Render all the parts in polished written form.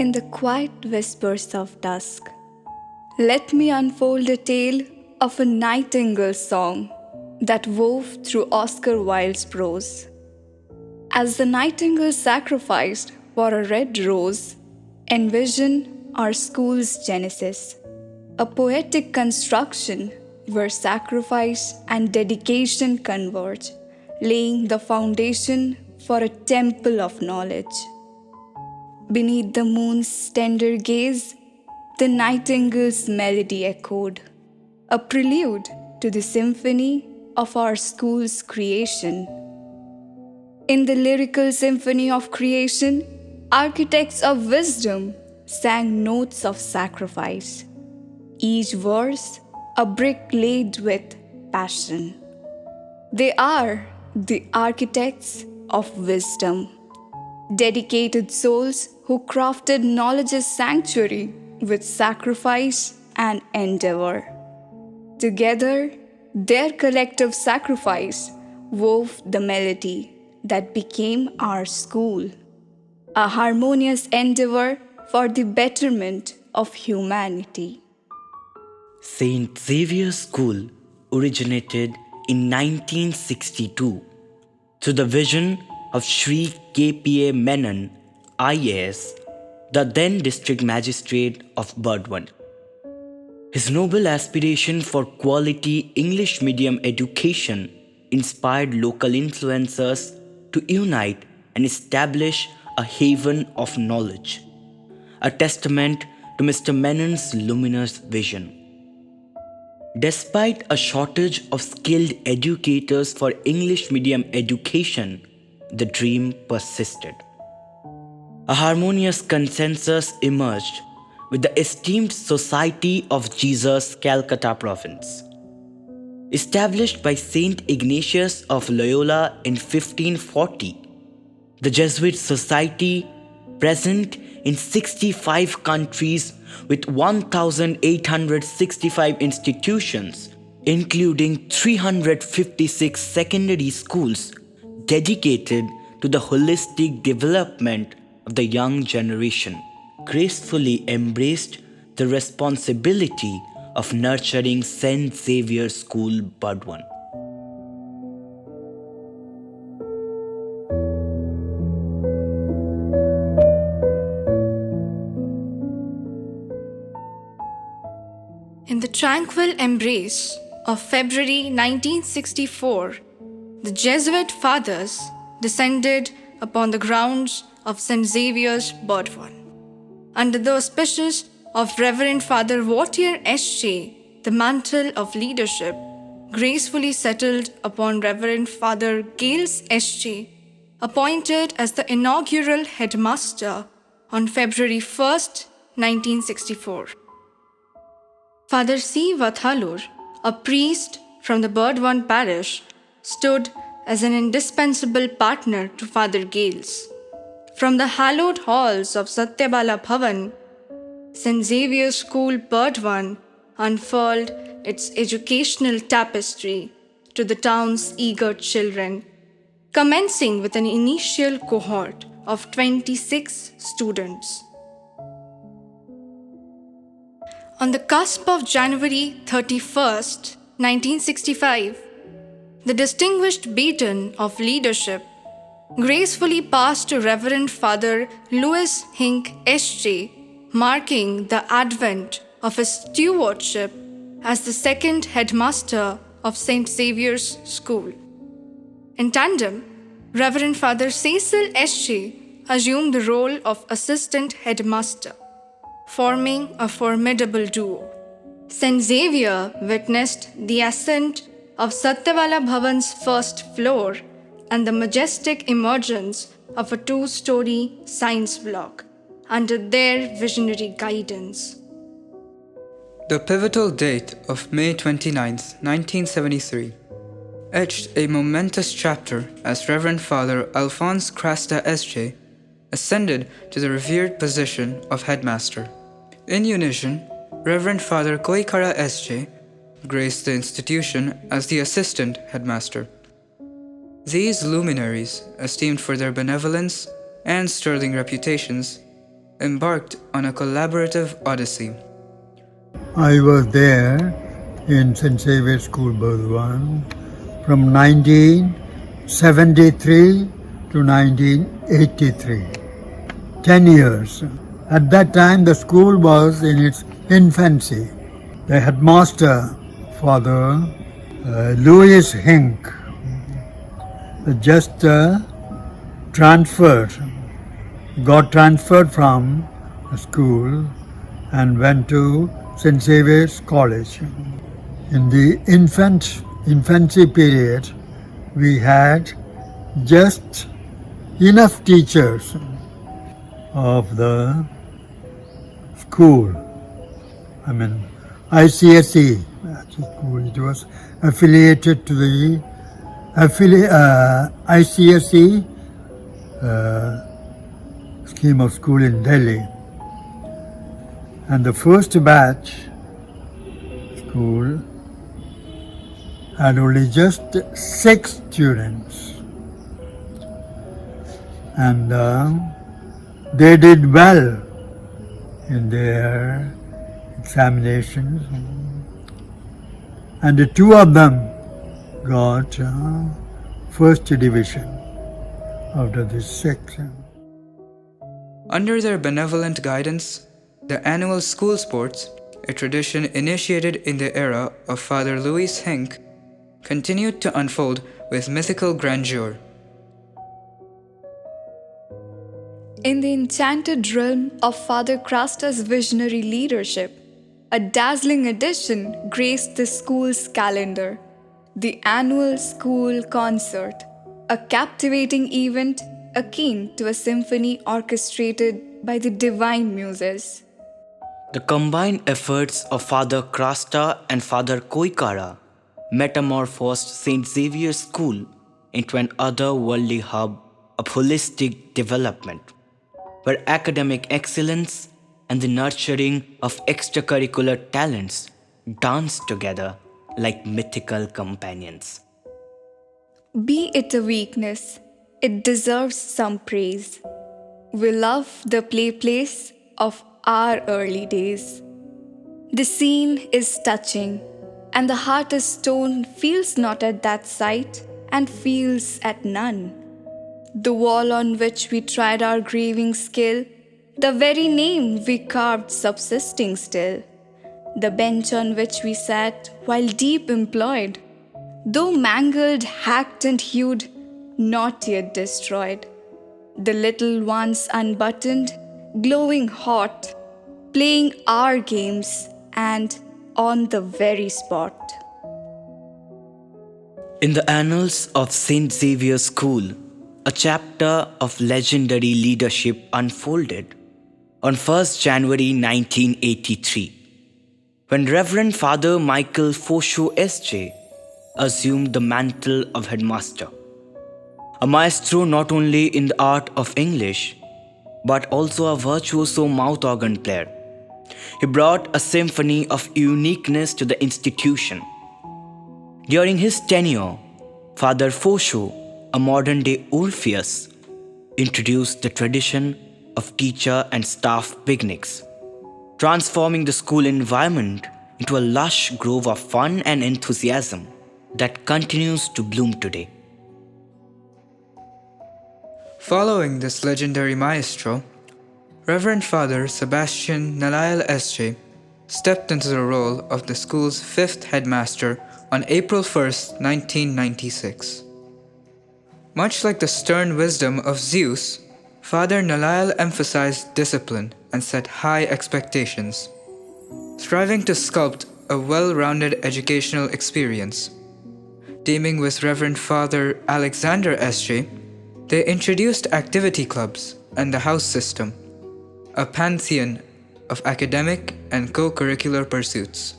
In the quiet whispers of dusk, let me unfold a tale of a nightingale song that wove through Oscar Wilde's prose. As the nightingale sacrificed for a red rose, envision our school's genesis, a poetic construction where sacrifice and dedication converge, laying the foundation for a temple of knowledge. Beneath the moon's tender gaze, the nightingale's melody echoed, a prelude to the symphony of our school's creation. In the lyrical symphony of creation, architects of wisdom sang notes of sacrifice, each verse a brick laid with passion. They are the architects of wisdom, dedicated souls who crafted knowledge's sanctuary with sacrifice and endeavor. Together, their collective sacrifice wove the melody that became our school, a harmonious endeavor for the betterment of humanity. St. Xavier School originated in 1962 through the vision of Shri K.P.A. Menon, IAS, the then District Magistrate of Burdwan. His noble aspiration for quality English medium education inspired local influencers to unite and establish a haven of knowledge, a testament to Mr. Menon's luminous vision. Despite a shortage of skilled educators for English medium education, the dream persisted. A harmonious consensus emerged with the esteemed Society of Jesus, Calcutta Province. Established by Saint Ignatius of Loyola in 1540, the Jesuit Society, present in 65 countries with 1,865 institutions, including 356 secondary schools dedicated to the holistic development of the young generation, gracefully embraced the responsibility of nurturing St. Xavier School, Burdwan. In the tranquil embrace of February 1964, the Jesuit fathers descended upon the grounds of St. Xavier's, Burdwan. Under the auspices of Reverend Father Xavier S.J., the mantle of leadership gracefully settled upon Reverend Father Gales S.J., appointed as the inaugural headmaster on February 1st, 1964. Father C. Vathalur, a priest from the Burdwan parish, stood as an indispensable partner to Father Gales. From the hallowed halls of Satyabala Bhavan, St. Xavier School, Burdwan unfurled its educational tapestry to the town's eager children, commencing with an initial cohort of 26 students. On the cusp of January 31st, 1965, the distinguished baton of leadership gracefully passed to Reverend Father Louis Hink S.J., marking the advent of his stewardship as the second headmaster of St. Xavier's School. In tandem, Reverend Father Cecil S.J. assumed the role of assistant headmaster, forming a formidable duo. St. Xavier witnessed the ascent of Satyabala Bhavan's first floor and the majestic emergence of a two-story science block under their visionary guidance. The pivotal date of May 29, 1973, etched a momentous chapter as Reverend Father Alphonse Crasta S.J. ascended to the revered position of headmaster. In unison, Reverend Father Koikara S.J. graced the institution as the assistant headmaster. These luminaries, esteemed for their benevolence and sterling reputations, embarked on a collaborative odyssey. I was there in St. Xavier School, Burdwan, from 1973 to 1983. 10 years. At that time, the school was in its infancy. The headmaster, Father Louis Hink, just got transferred from the school and went to St. Xavier's College. In the infancy period, we had just enough teachers of the school. I mean, ICSE school. It was affiliated to the ICSE scheme of school in Delhi. And the first batch school had only just 6 students. And they did well in their examinations. And the 2 of them got first division out of the 6. Under their benevolent guidance, the annual school sports, a tradition initiated in the era of Father Louis Hink, continued to unfold with mythical grandeur. In the enchanted realm of Father Crasta's visionary leadership, a dazzling addition graced the school's calendar: the annual school concert, a captivating event akin to a symphony orchestrated by the divine muses. The combined efforts of Father Crasta and Father Koikara metamorphosed St. Xavier's School into an otherworldly hub of holistic development, where academic excellence and the nurturing of extracurricular talents danced together like mythical companions. Be it a weakness, it deserves some praise. We love the play place of our early days. The scene is touching, and the heart of stone feels not at that sight and feels at none. The wall on which we tried our graving skill, the very name we carved subsisting still, the bench on which we sat while deep employed, though mangled, hacked, and hewed, not yet destroyed. The little ones unbuttoned, glowing hot, playing our games, and on the very spot. In the annals of St. Xavier's School, a chapter of legendary leadership unfolded on 1st January 1983, when Reverend Father Michael Fosho S.J. assumed the mantle of headmaster. A maestro not only in the art of English, but also a virtuoso mouth organ player. He brought a symphony of uniqueness to the institution. During his tenure, Father Fosho, a modern-day Orpheus, introduced the tradition of teacher and staff picnics, transforming the school environment into a lush grove of fun and enthusiasm that continues to bloom today. Following this legendary maestro, Reverend Father Sebastian Nalayal S.J. stepped into the role of the school's 5th headmaster on April 1st, 1996. Much like the stern wisdom of Zeus, Father Nalayal emphasized discipline and set high expectations, striving to sculpt a well-rounded educational experience. Teaming with Reverend Father Alexander S.J., they introduced activity clubs and the house system, a pantheon of academic and co-curricular pursuits.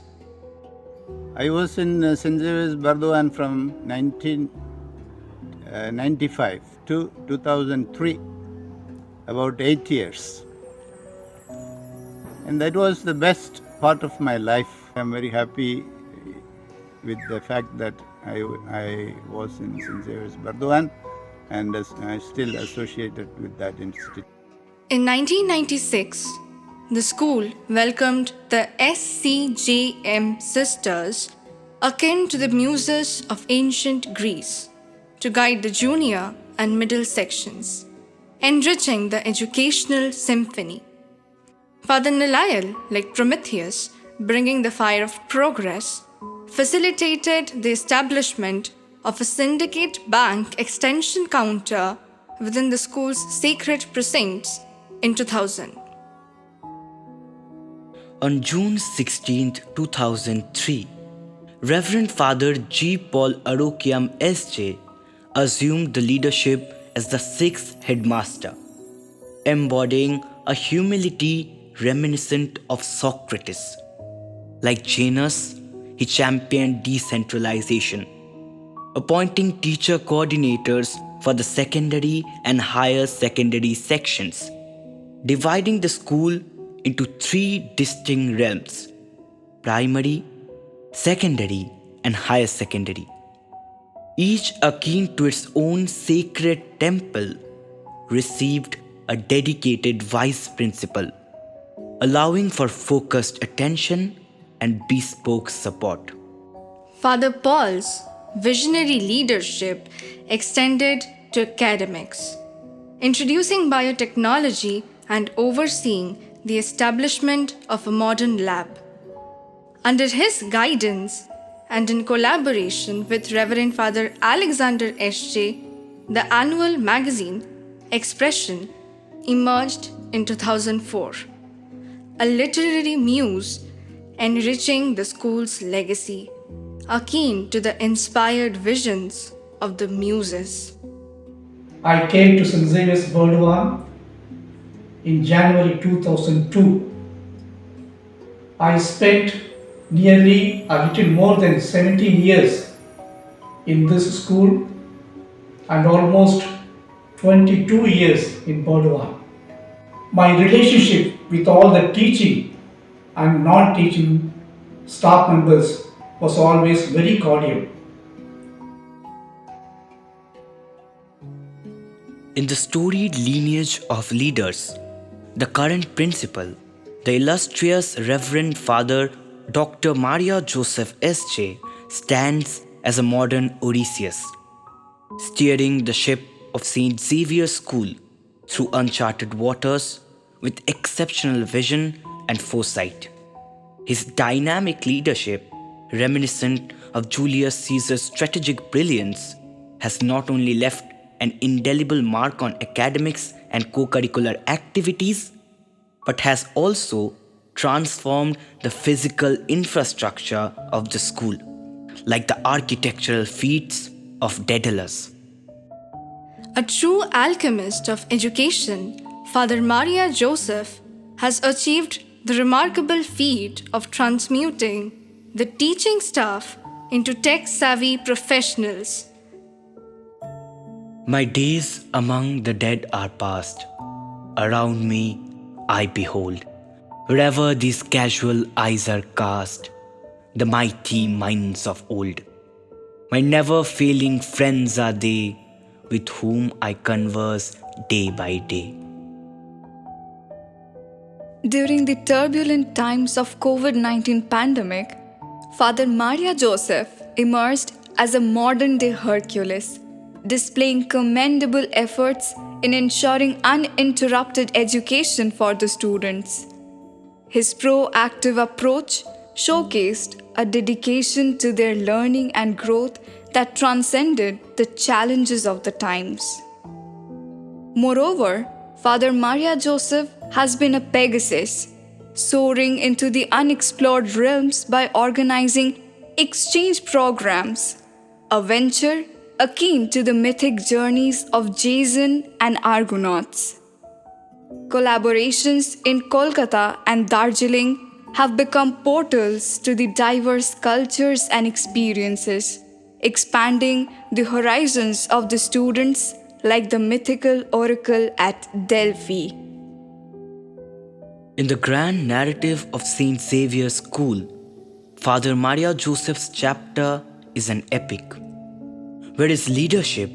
I was in St. Xavier's Burdwan from 1995 to 2003, about 8 years. And that was the best part of my life. I'm very happy with the fact that I was in St. Xavier's Burdwan and I'm still associated with that institute. In 1996, the school welcomed the SCJM sisters, akin to the muses of ancient Greece, to guide the junior and middle sections, enriching the educational symphony. Father Nilayal, like Prometheus, bringing the fire of progress, facilitated the establishment of a syndicate bank extension counter within the school's sacred precincts in 2000. On June 16, 2003, Reverend Father G. Paul Arokiam S.J. assumed the leadership as the sixth headmaster, embodying a humility reminiscent of Socrates. Like Janus, he championed decentralization, appointing teacher coordinators for the secondary and higher secondary sections, dividing the school into three distinct realms: primary, secondary, and higher secondary, each akin to its own sacred temple, received a dedicated vice principal, allowing for focused attention and bespoke support. Father Paul's visionary leadership extended to academics, introducing biotechnology and overseeing the establishment of a modern lab. Under his guidance and in collaboration with Reverend Father Alexander S.J., the annual magazine Expression emerged in 2004, a literary muse enriching the school's legacy, akin to the inspired visions of the muses. I came to St. Xavier's Burdwan in January 2002. I spent nearly a little more than 17 years in this school and almost 22 years in Burdwan. My relationship with all the teaching and non-teaching staff members was always very cordial. In the storied lineage of leaders, the current principal, the illustrious Reverend Father Dr. Maria Joseph S.J., stands as a modern Odysseus, steering the ship of St. Xavier's School through uncharted waters with exceptional vision and foresight. His dynamic leadership, reminiscent of Julius Caesar's strategic brilliance, has not only left an indelible mark on academics and co-curricular activities, but has also transformed the physical infrastructure of the school, like the architectural feats of Daedalus. A true alchemist of education, Father Maria Joseph has achieved the remarkable feat of transmuting the teaching staff into tech-savvy professionals. My days among the dead are past. Around me I behold, wherever these casual eyes are cast, the mighty minds of old. My never-failing friends are they, with whom I converse day by day. During the turbulent times of COVID-19 pandemic, Father Maria Joseph emerged as a modern-day Hercules, displaying commendable efforts in ensuring uninterrupted education for the students. His proactive approach showcased a dedication to their learning and growth that transcended the challenges of the times. Moreover, Father Maria Joseph has been a Pegasus, soaring into the unexplored realms by organizing exchange programs, a venture akin to the mythic journeys of Jason and Argonauts. Collaborations in Kolkata and Darjeeling have become portals to the diverse cultures and experiences, expanding the horizons of the students like the mythical oracle at Delphi. In the grand narrative of St. Xavier's School, Father Maria Joseph's chapter is an epic, where his leadership,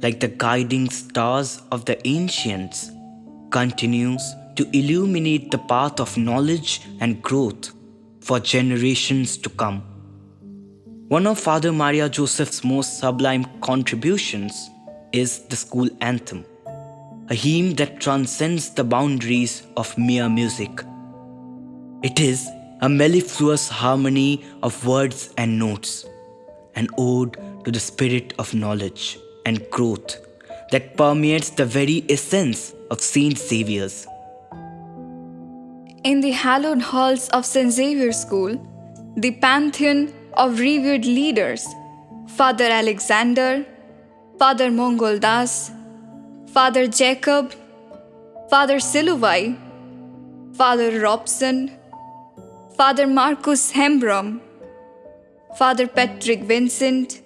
like the guiding stars of the ancients, continues to illuminate the path of knowledge and growth for generations to come. One of Father Maria Joseph's most sublime contributions is the school anthem, a hymn that transcends the boundaries of mere music. It is a mellifluous harmony of words and notes, an ode to the spirit of knowledge and growth that permeates the very essence of Saint Xavier's. In the hallowed halls of St. Xavier School, the pantheon of revered leaders, Father Alexander, Father Mongol Das, Father Jacob, Father Siluvai, Father Robson, Father Marcus Hembrom, Father Patrick Vincent,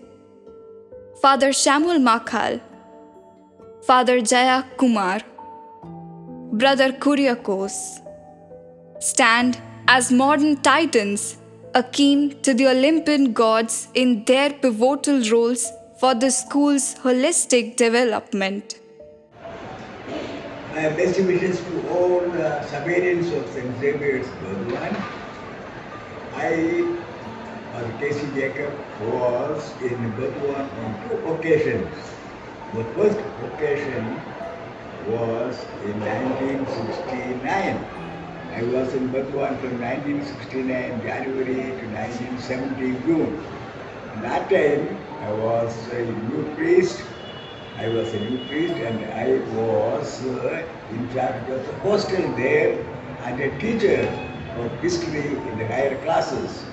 Father Shamuel Makhal, Father Jaya Kumar, Brother Kuriakos stand as modern titans akin to the Olympian gods in their pivotal roles for the school's holistic development. My best wishes to all the surveillance of St. Xavier's Burdwan. I, as Casey Jacob, was in Burdwan on 2 occasions. The first occasion was in 1969. I was in Burdwan from 1969 January to 1970 June. That time I was a new priest. And I was in charge of the hostel there and a teacher of history in the higher classes.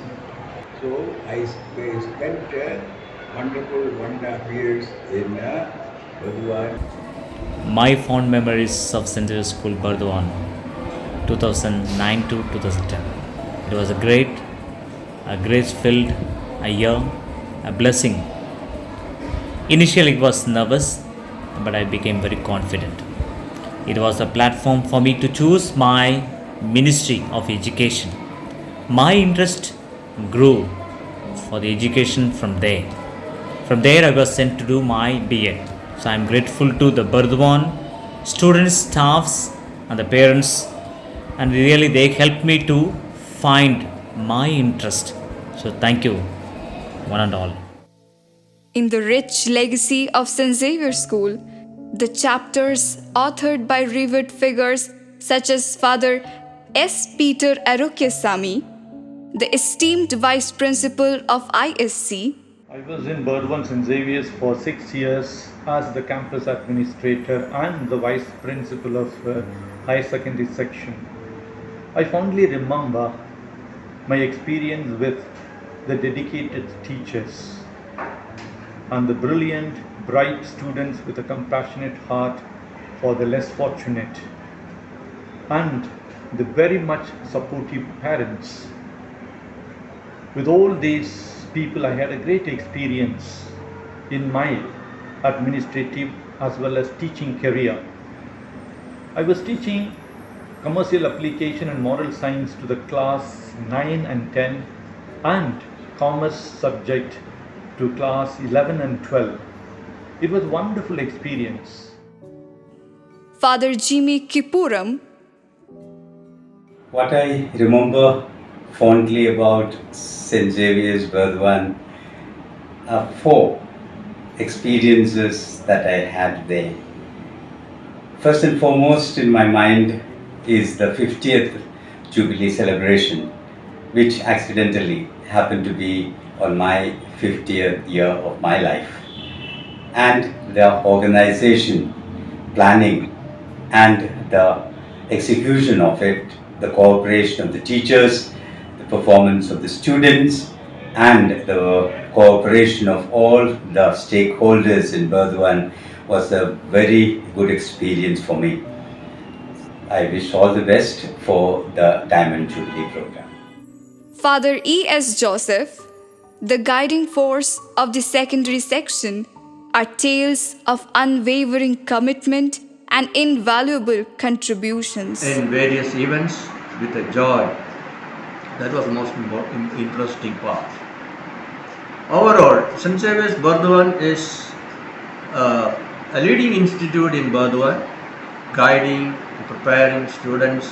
So I spent wonderful 1.5 years in Burdwan. My fond memories of St. Xavier School Burdwan, 2009 to 2010. It was a grace-filled a year, a blessing. Initially, it was nervous, but I became very confident. It was a platform for me to choose my ministry of education. My interest grew for the education from there. From there, I was sent to do my B.Ed. So I am grateful to the Burdwan students, staffs, and the parents, and really they helped me to find my interest. So thank you, one and all. In the rich legacy of St. Xavier School, the chapters authored by revered figures such as Father S. Peter Arokesami, the esteemed Vice Principal of ISC. I was in Burdwan St. Xavier's for 6 years as the campus administrator and the Vice Principal of Higher Secondary Section. I fondly remember my experience with the dedicated teachers and the brilliant, bright students with a compassionate heart for the less fortunate, and the very much supportive parents. With all these people, I had a great experience in my administrative as well as teaching career. I was teaching commercial application and moral science to the class 9 and 10 and commerce subject to class 11 and 12. It was a wonderful experience. Father Jimmy Kipuram. What I remember fondly about St. Xavier's Burdwan are 4 experiences that I had there. First and foremost in my mind is the 50th Jubilee celebration, which accidentally happened to be on my 50th year of my life. And the organization, planning, and the execution of it, the cooperation of the teachers, the performance of the students, and the cooperation of all the stakeholders in Burdwan was a very good experience for me. I wish all the best for the Diamond Jubilee program. Father E.S. Joseph, the guiding force of the secondary section, are tales of unwavering commitment and invaluable contributions. In various events with a joy. That was the most important, interesting part. Overall, St. Xavier's Burdwan is a leading institute in Burdwan, guiding and preparing students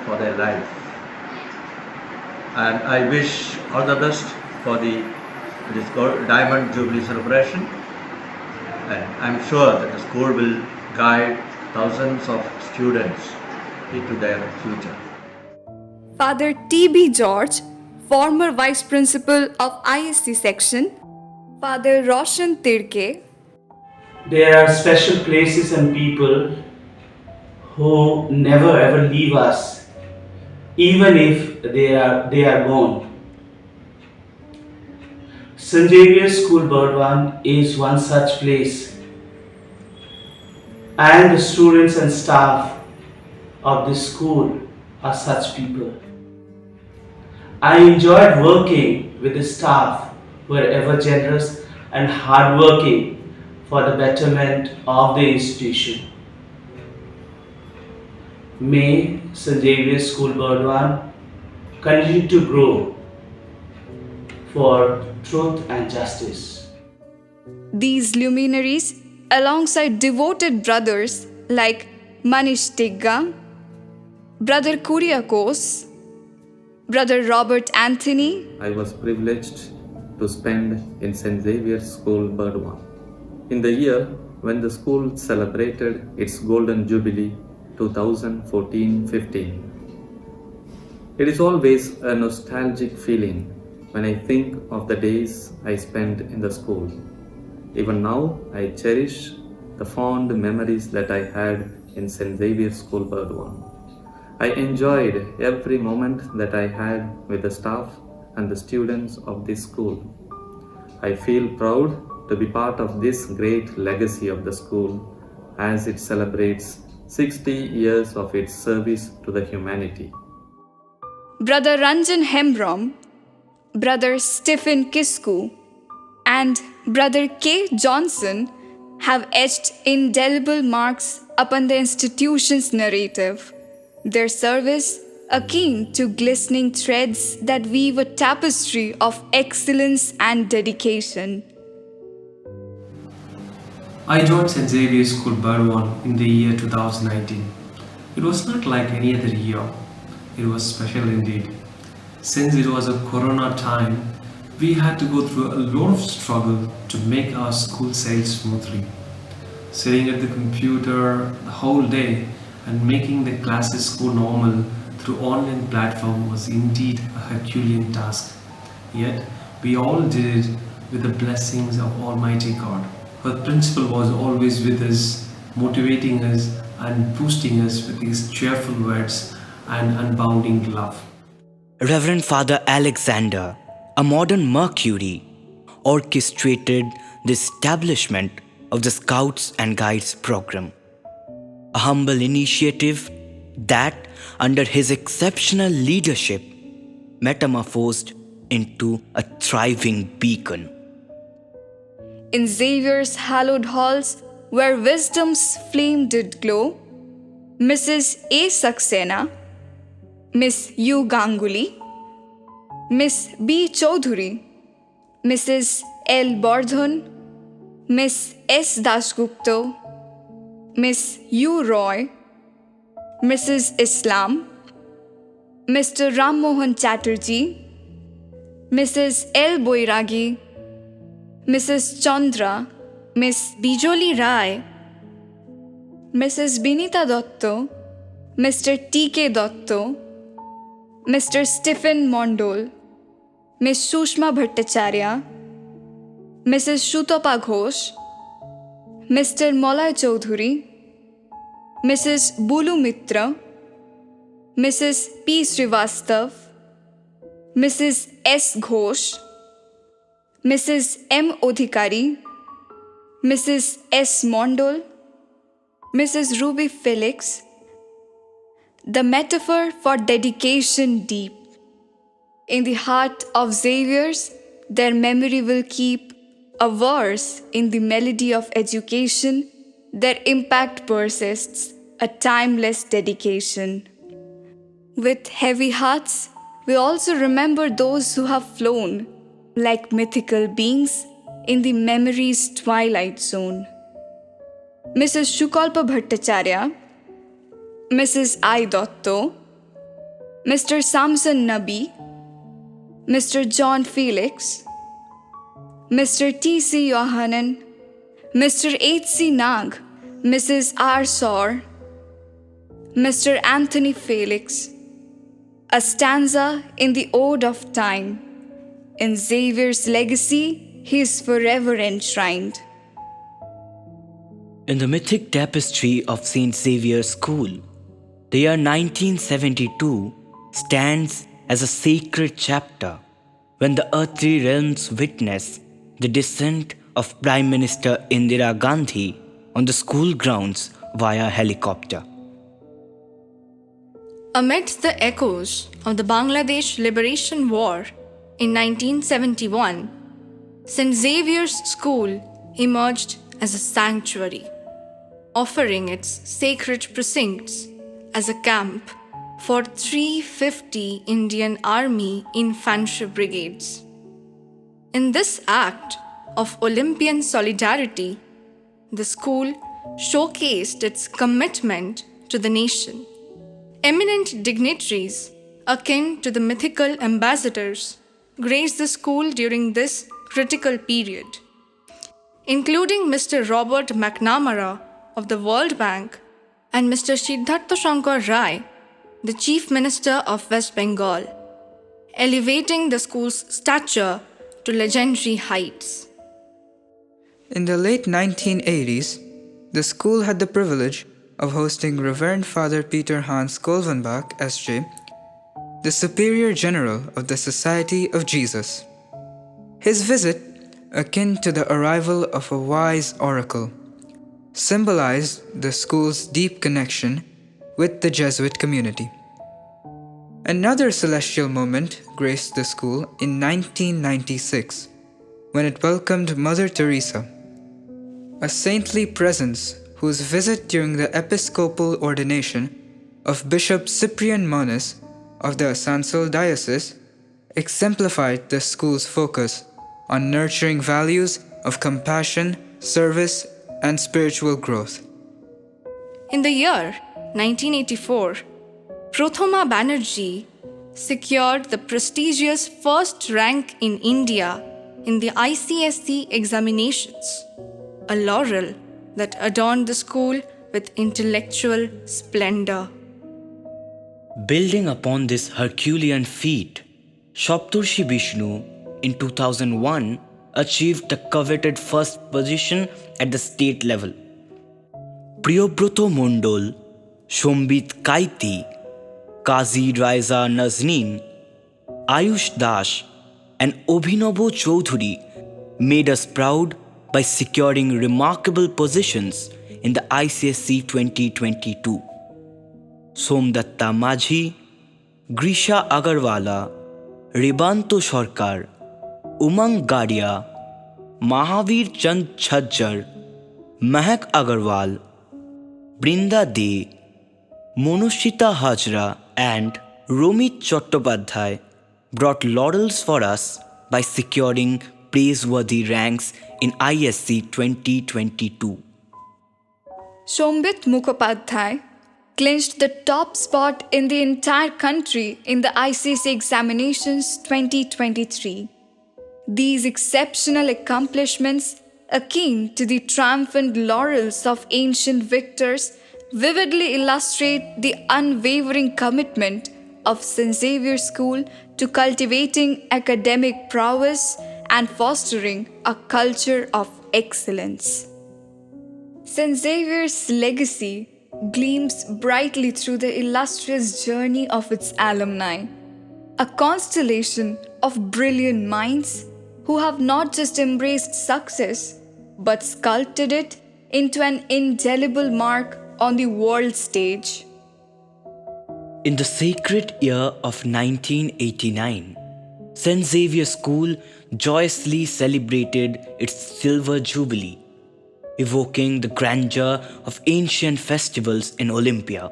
for their life. And I wish all the best for this Diamond Jubilee celebration. And I'm sure that the school will guide thousands of students into their future. Father T.B. George, former Vice Principal of ISC Section, Father Roshan Tirke. There are special places and people who never ever leave us, even if they are gone. St. Xavier's School Burdwan is one such place, and the students and staff of this school are such people. I enjoyed working with the staff who are ever generous and hardworking for the betterment of the institution. May St. Xavier's School Burdwan continue to grow for truth and justice. These luminaries, alongside devoted brothers like Manish Tigga, Brother Kuriakos, Brother Robert Anthony. I was privileged to spend in St. Xavier's School Burdwan. In the year when the school celebrated its Golden Jubilee 2014-15. It is always a nostalgic feeling when I think of the days I spent in the school. Even now, I cherish the fond memories that I had in St. Xavier's School Burdwan. I enjoyed every moment that I had with the staff and the students of this school. I feel proud to be part of this great legacy of the school as it celebrates 60 years of its service to the humanity. Brother Ranjan Hembrom, Brother Stephen Kisku, and Brother K. Johnson have etched indelible marks upon the institution's narrative. Their service akin to glistening threads that weave a tapestry of excellence and dedication. I joined St. Xavier's School Burdwan in the year 2019. It was not like any other year. It was special indeed. Since it was a corona time, we had to go through a lot of struggle to make our school sail smoothly. Sitting at the computer the whole day and making the classes go normal through online platform was indeed a Herculean task. Yet, we all did it with the blessings of Almighty God. Her principal was always with us, motivating us and boosting us with his cheerful words and unbounding love. Reverend Father Alexander, a modern Mercury, orchestrated the establishment of the Scouts and Guides program. A humble initiative that, under his exceptional leadership, metamorphosed into a thriving beacon. In Xavier's hallowed halls, where wisdom's flame did glow, Mrs. A. Saxena, Miss U. Ganguly, Miss B. Chaudhuri, Mrs. L. Bardhan, Miss S. Dasgupta, Miss U. Roy, Mrs. Islam, Mr. Ram Mohan Chatterjee, Mrs. L. Boiragi, Mrs. Chandra, Miss Bijoli Rai, Mrs. Binita Dotto, Mr. T.K. Dotto, Mr. Stephen Mondol, Miss Sushma Bhattacharya, Mrs. Shutapa Ghosh, Mr. Molay Chaudhuri, Mrs. Bulu Mitra, Mrs. P. Srivastav, Mrs. S. Ghosh, Mrs. M. Odhikari, Mrs. S. Mondol, Mrs. Ruby Felix. The metaphor for dedication deep. In the heart of Xavier's, their memory will keep a verse in the melody of education. Their impact persists, a timeless dedication. With heavy hearts, we also remember those who have flown like mythical beings in the memory's twilight zone. Mrs. Shukalpa Bhattacharya, Mrs. I. Dotto, Mr. Samson Nabi, Mr. John Felix, Mr. T.C. Yohanan, Mr. H.C. Nag, Mrs. R. Saur, Mr. Anthony Felix, a stanza in the Ode of Time. In Xavier's legacy, he is forever enshrined. In the mythic tapestry of St. Xavier's School, the year 1972 stands as a sacred chapter when the earthly realms witness the descent of Prime Minister Indira Gandhi on the school grounds via helicopter. Amidst the echoes of the Bangladesh Liberation War in 1971, St. Xavier's School emerged as a sanctuary, offering its sacred precincts as a camp for 350 Indian Army infantry brigades. In this act of Olympian solidarity, the school showcased its commitment to the nation. Eminent dignitaries, akin to the mythical ambassadors, graced the school during this critical period, including Mr. Robert McNamara of the World Bank and Mr. Siddhartha Shankar Rai, the Chief Minister of West Bengal, elevating the school's stature to legendary heights. In the late 1980s, the school had the privilege of hosting Reverend Father Peter Hans Kolvenbach, S.J., the Superior General of the Society of Jesus. His visit, akin to the arrival of a wise oracle, symbolized the school's deep connection with the Jesuit community. Another celestial moment graced the school in 1996, when it welcomed Mother Teresa, a saintly presence whose visit during the episcopal ordination of Bishop Cyprian Moniz of the Asansol Diocese exemplified the school's focus on nurturing values of compassion, service, and spiritual growth. In the year 1984, Prathama Banerjee secured the prestigious first rank in India in the ICSE examinations, a laurel that adorned the school with intellectual splendor. Building upon this Herculean feat, Shapturshi Vishnu in 2001 achieved the coveted first position at the state level. Priyobroto Mondol, Shombit Kaiti, Kazi Raiza Nazneen, Ayush Dash, and Obhinabo Chaudhuri made us proud by securing remarkable positions in the ICSE 2022. Somdatta Majhi, Grisha Agarwala, Rebanto Sarkar, Umang Gadia, Mahavir Chand Chhajjar, Mahak Agarwal, Brinda De, Monushita Hajra, and Romit Chattopadhyay brought laurels for us by securing praiseworthy ranks in ISC 2022. Shombit Mukhopadhyay clinched the top spot in the entire country in the ICSE examinations 2023. These exceptional accomplishments, akin to the triumphant laurels of ancient victors, vividly illustrate the unwavering commitment of St. Xavier School to cultivating academic prowess and fostering a culture of excellence. St. Xavier's legacy gleams brightly through the illustrious journey of its alumni, a constellation of brilliant minds who have not just embraced success, but sculpted it into an indelible mark on the world stage. In the sacred year of 1989, St. Xavier School joyously celebrated its Silver Jubilee, evoking the grandeur of ancient festivals in Olympia.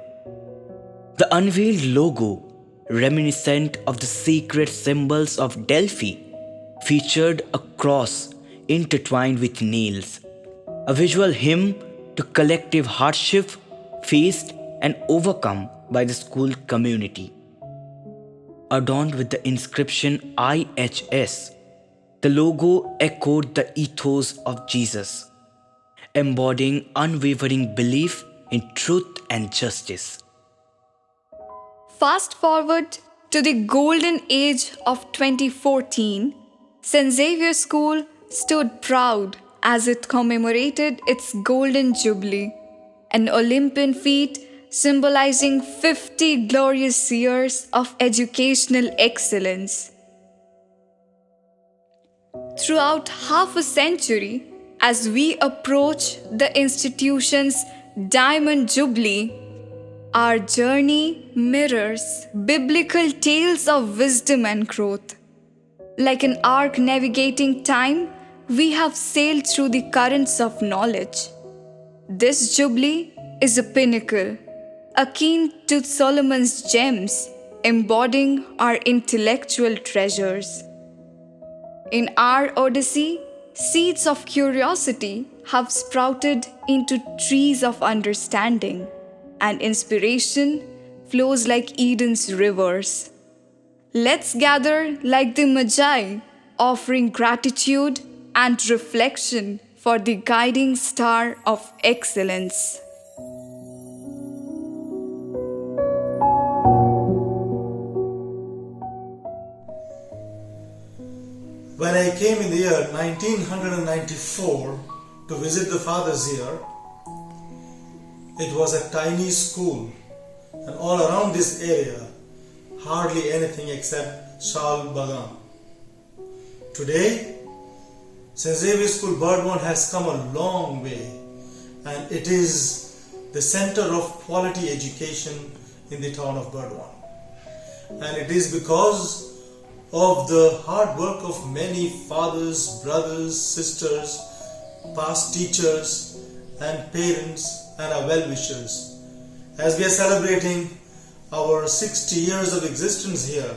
The unveiled logo, reminiscent of the sacred symbols of Delphi, featured a cross intertwined with nails, a visual hymn to collective hardship faced and overcome by the school community. Adorned with the inscription IHS, the logo echoed the ethos of Jesus, embodying unwavering belief in truth and justice. Fast forward to the golden age of 2014, St. Xavier School stood proud as it commemorated its golden jubilee, an Olympian feat symbolizing 50 glorious years of educational excellence. Throughout half a century, as we approach the institution's Diamond Jubilee, our journey mirrors biblical tales of wisdom and growth. Like an ark navigating time, we have sailed through the currents of knowledge. This Jubilee is a pinnacle, akin to Solomon's gems, embodying our intellectual treasures. In our odyssey, seeds of curiosity have sprouted into trees of understanding, and inspiration flows like Eden's rivers. Let's gather like the Magi, offering gratitude and reflection for the guiding star of excellence. When I came in the year 1994 to visit the fathers here, it was a tiny school, and all around this area, hardly anything except Shal Bagan. Today, St. Xavier School Burdwan has come a long way, and it is the center of quality education in the town of Burdwan. And it is because of the hard work of many fathers, brothers, sisters, past teachers, and parents, and our well-wishers. As we are celebrating our 60 years of existence here,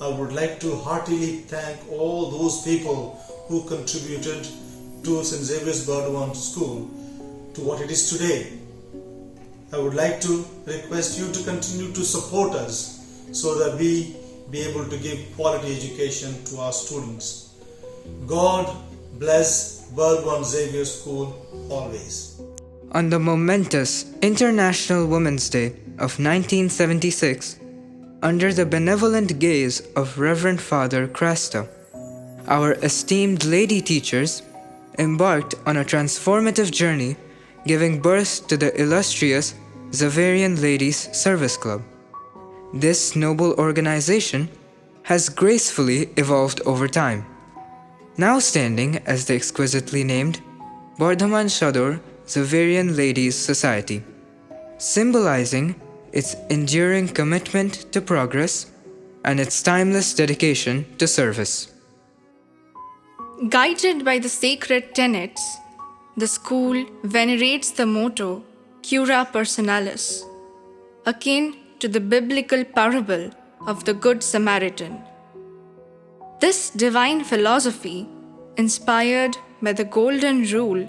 I would like to heartily thank all those people who contributed to St. Xavier's Burdwan School to what it is today. I would like to request you to continue to support us so that we be able to give quality education to our students. God bless Burdwan Xavier School always. On the momentous International Women's Day of 1976, under the benevolent gaze of Reverend Father Crasta, our esteemed lady teachers embarked on a transformative journey, giving birth to the illustrious Xaverian Ladies Service Club. This noble organization has gracefully evolved over time, now standing as the exquisitely named Bardhaman Shador Xaverian Ladies Society, symbolizing its enduring commitment to progress and its timeless dedication to service. Guided by the sacred tenets, the school venerates the motto Cura Personalis, akin to the biblical parable of the Good Samaritan. This divine philosophy, inspired by the Golden Rule,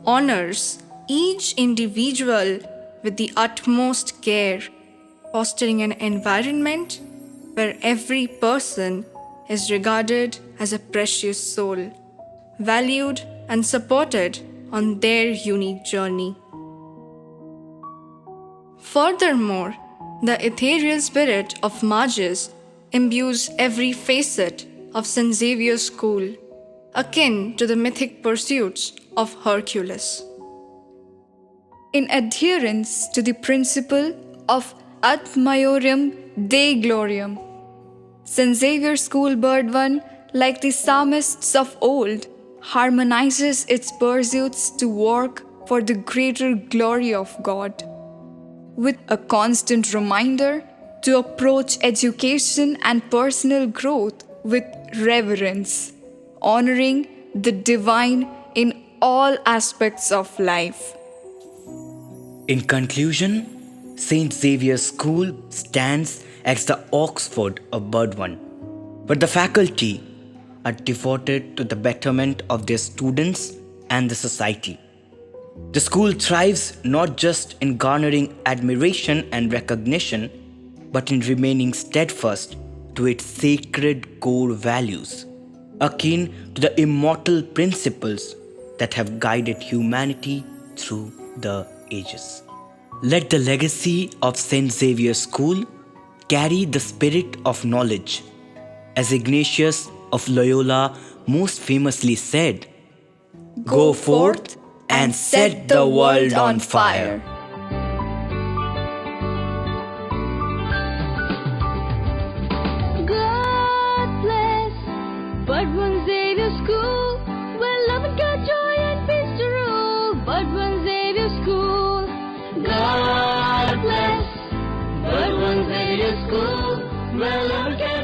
honors each individual with the utmost care, fostering an environment where every person is regarded as a precious soul, valued and supported on their unique journey. Furthermore, the ethereal spirit of Majas imbues every facet of St. Xavier's School, akin to the mythic pursuits of Hercules. In adherence to the principle of Ad Maiorem Dei Gloriam, St. Xavier School Burdwan, like the psalmists of old, harmonizes its pursuits to work for the greater glory of God, with a constant reminder to approach education and personal growth with reverence, honoring the divine in all aspects of life. In conclusion, St. Xavier's School stands as the Oxford of Burdwan, but the faculty are devoted to the betterment of their students and the society. The school thrives not just in garnering admiration and recognition, but in remaining steadfast to its sacred core values, akin to the immortal principles that have guided humanity through the ages. Let the legacy of St. Xavier's School carry the spirit of knowledge. As Ignatius of Loyola most famously said, "Go forth and set the world on fire." God bless Burdwan Xavier School, where love and God, joy and peace to rule. Burdwan Xavier School. God bless Burdwan Xavier School, where love and God,